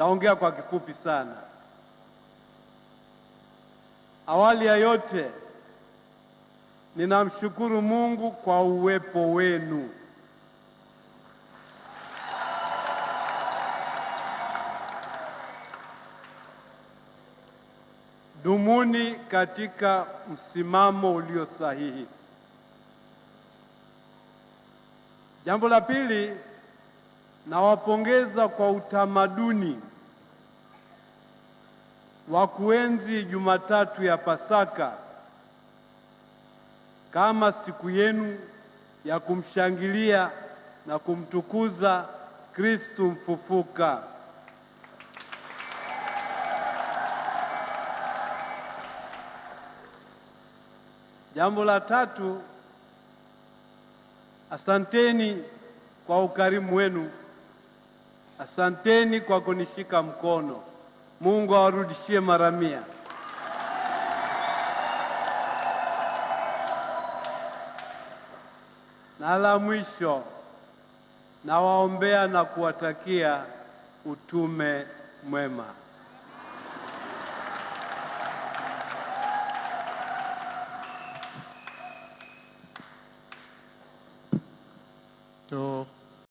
Taongea kwa kifupi sana. Awali ya yote, ninamshukuru Mungu kwa uwepo wenu. Dumuni katika msimamo ulio sahihi. Jambo la pili, nawapongeza kwa utamaduni wa kuenzi Jumatatu ya Pasaka kama siku yenu ya kumshangilia na kumtukuza Kristo mfufuka. Jambo la tatu, asanteni kwa ukarimu wenu. Asanteni kwa kunishika mkono. Mungu awarudishie mara mia. Na la mwisho, nawaombea na kuwatakia utume mwema. To